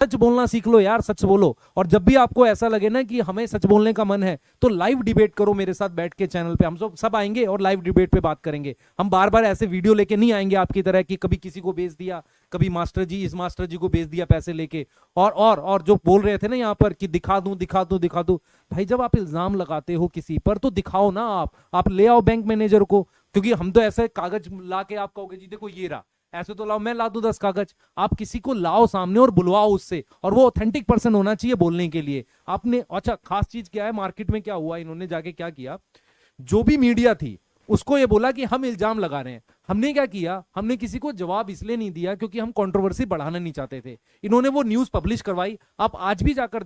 सच बोलना सीख लो यार, सच बोलो। और जब भी आपको ऐसा लगे ना कि हमें सच बोलने का मन है तो लाइव डिबेट करो मेरे साथ बैठ के चैनल पे, हम सब आएंगे और लाइव डिबेट पे बात करेंगे। हम बार बार ऐसे वीडियो लेके नहीं आएंगे आपकी तरह कि कभी किसी को बेच दिया, कभी मास्टर जी इस मास्टर जी को बेच दिया पैसे लेके, और जो बोल रहे थे ना यहाँ पर कि दिखा दूं दिखा दूं दिखा दूं। भाई जब आप इल्जाम लगाते हो किसी पर तो दिखाओ ना, आप ले आओ बैंक मैनेजर को। क्योंकि हम तो ऐसे कागज ला के आप कहोगे जी देखो ये रहा, ऐसे तो लाओ, मैं ला दूं 10 कागज। आप किसी को लाओ सामने और बुलवाओ उससे, और वो ऑथेंटिक पर्सन होना चाहिए बोलने के लिए। आपने अच्छा खास चीज क्या है, मार्केट में क्या हुआ, इन्होंने जाके क्या किया, जो भी मीडिया थी उसको ये बोला कि हम इल्जाम लगा रहे हैं। हमने क्या किया, हमने किसी को जवाब इसलिए नहीं दिया क्योंकि हम कंट्रोवर्सी बढ़ाना नहीं चाहते थे। इन्होंने वो न्यूज पब्लिश करवाई, आप आज भी जाकर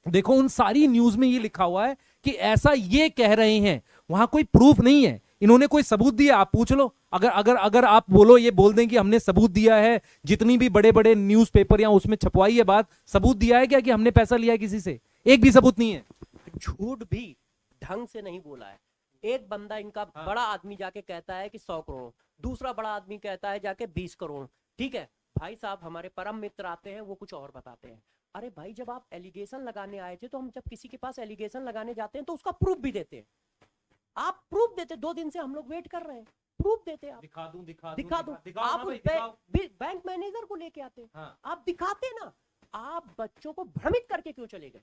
देखो उन सारी न्यूज में ये लिखा हुआ है कि ऐसा ये कह रहे हैं, वहां कोई प्रूफ नहीं है। इन्होंने कोई सबूत दिया, आप पूछ लो। अगर अगर अगर आप बोलो, ये बोल दें कि हमने सबूत दिया है, जितनी भी बड़े बड़े न्यूज़पेपर या उसमें छपवाई है बात, सबूत दिया है क्या कि हमने पैसा लिया है किसी से? एक भी सबूत नहीं है। झूठ भी ढंग से नहीं बोला है। एक बंदा इनका बड़ा आदमी जाके कहता है कि 100 करोड़, दूसरा बड़ा आदमी कहता है जाके 20 करोड़। ठीक है भाई साहब, हमारे परम मित्र आते हैं, वो कुछ और बताते हैं। अरे भाई जब आप एलिगेशन लगाने आए थे, तो हम जब किसी के पास एलिगेशन लगाने जाते हैं तो उसका प्रूफ भी देते हैं। आप प्रूफ देते, 2 दिन से हम लोग वेट कर रहे हैं, प्रूफ देते आप। दिखा दूं आप उस बैंक मैनेजर को लेके आते। आप दिखाते ना, आप बच्चों को भ्रमित करके क्यों चले गए?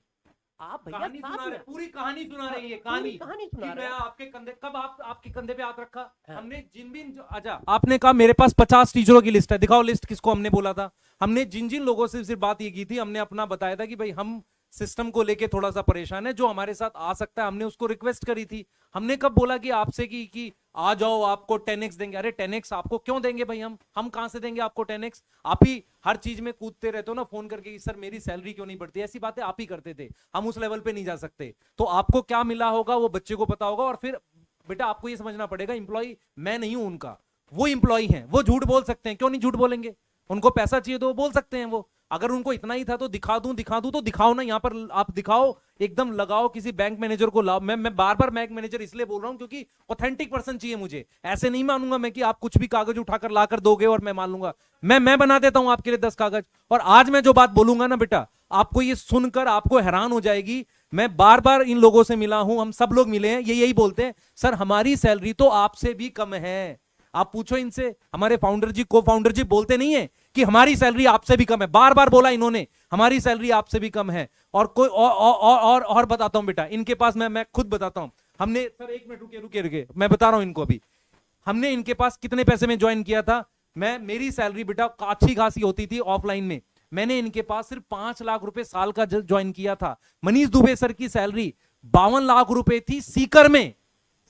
आप भैया पूरी कहानी सुना रही है, कहानी सुना रहे हैं। आपके कंधे, कब आपके कंधे पे हाथ रखा? हमने जिन भी अच्छा, आपने कहा मेरे पास 50 टीचरों की लिस्ट है, दिखाओ लिस्ट। किसको हमने बोला था? हमने जिन जिन लोगों से सिर्फ बात ये की थी, हमने अपना बताया था कि भाई हम सिस्टम को लेके थोड़ा सा परेशान है, जो हमारे साथ आ सकता है, हमने उसको रिक्वेस्ट करी थी। हमने कब बोला कि आपसे कि आ जाओ आपको 10x देंगे? अरे 10x आपको क्यों देंगे भाई, हम कहां से देंगे आपको 10x? आप ही हर चीज में कूदते रहते हो ना फोन करके कि सर मेरी सैलरी क्यों नहीं बढ़ती, ऐसी बातें आप ही करते थे। हम उस लेवल पे नहीं जा सकते। तो आपको क्या मिला होगा वो बच्चे को पता होगा। और फिर बेटा आपको ये समझना पड़ेगा, इंप्लॉय मैं नहीं हूं उनका, वो इंप्लॉय हैं, वो झूठ बोल सकते हैं, क्यों नहीं झूठ बोलेंगे? उनको पैसा चाहिए तो वो बोल सकते हैं। वो अगर उनको इतना ही था तो दिखा दूं तो दिखाओ ना। यहाँ पर आप दिखाओ, एकदम लगाओ, किसी बैंक मैनेजर को लाओ। मैं बार बार बैंक मैनेजर इसलिए बोल रहा हूं क्योंकि ऑथेंटिक पर्सन चाहिए मुझे। ऐसे नहीं मानूंगा मैं कि आप कुछ भी कागज उठाकर लाकर दोगे और मैं मान लूंगा। मैं बना देता हूं आपके लिए 10 कागज। और आज मैं जो बात बोलूंगा ना बेटा, आपको ये सुनकर आपको हैरान हो जाएगी। मैं बार बार इन लोगों से मिला हूं, हम सब लोग मिले हैं, ये यही बोलते हैं सर हमारी सैलरी तो आपसे भी कम है। आप पूछो इनसे, हमारे फाउंडर जी, को फाउंडर जी बोलते नहीं है कि हमारी सैलरी आपसे भी कम है? बार बार बोला इन्होंने, हमारी सैलरी आपसे भी कम है। और कोई और बताता हूं बेटा, इनके पास मैं खुद बताता हूं। हमने सर 1 मिनट रुके, मैं बता रहा हूं इनको। अभी हमने इनके पास कितने पैसे में ज्वाइन किया था? मेरी सैलरी बेटा अच्छी खासी होती थी ऑफलाइन में। मैंने इनके पास सिर्फ 5 लाख रुपए साल का ज्वाइन किया था। मनीष दुबे सर की सैलरी 52 लाख रुपए थी सीकर में।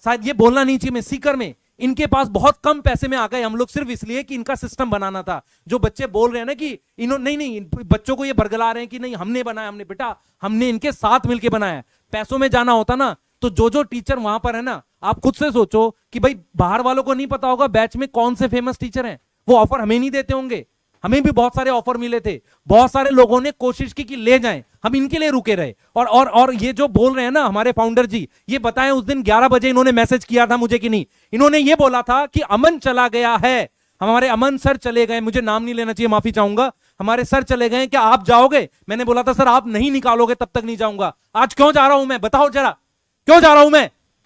शायद ये बोलना नहीं चाहिए, मैं सीकर में। इनके पास बहुत कम पैसे में आ गए हम लोग, सिर्फ इसलिए कि इनका सिस्टम बनाना था। जो बच्चे बोल रहे हैं ना कि इन्होंने नहीं, बच्चों को ये बरगला रहे हैं कि नहीं हमने बनाया, हमने बेटा हमने इनके साथ मिलकर बनाया। पैसों में जाना होता ना तो जो टीचर वहां पर है ना, आप खुद से सोचो कि भाई बाहर वालों को नहीं पता होगा बैच में कौन से फेमस टीचर हैं, वो ऑफर हमें नहीं देते होंगे। हमें भी बहुत सारे ऑफर मिले थे, बहुत सारे लोगों ने कोशिश की कि ले जाएं, हम इनके लिए रुके रहे। और ये जो बोल रहे हैं ना हमारे फाउंडर जी, ये बताएं उस दिन 11 बजे इन्होंने मैसेज किया था मुझे कि नहीं? इन्होंने ये बोला था कि अमन चला गया है, हमारे अमन सर चले गए, मुझे नाम नहीं लेना चाहिए, माफी चाहूंगा, हमारे सर चले गए, क्या आप जाओगे? मैंने बोला था सर आप नहीं निकालोगे तब तक नहीं जाऊंगा। आज क्यों जा रहा हूं मैं, बताओ जरा, क्यों जा रहा हूं मैं?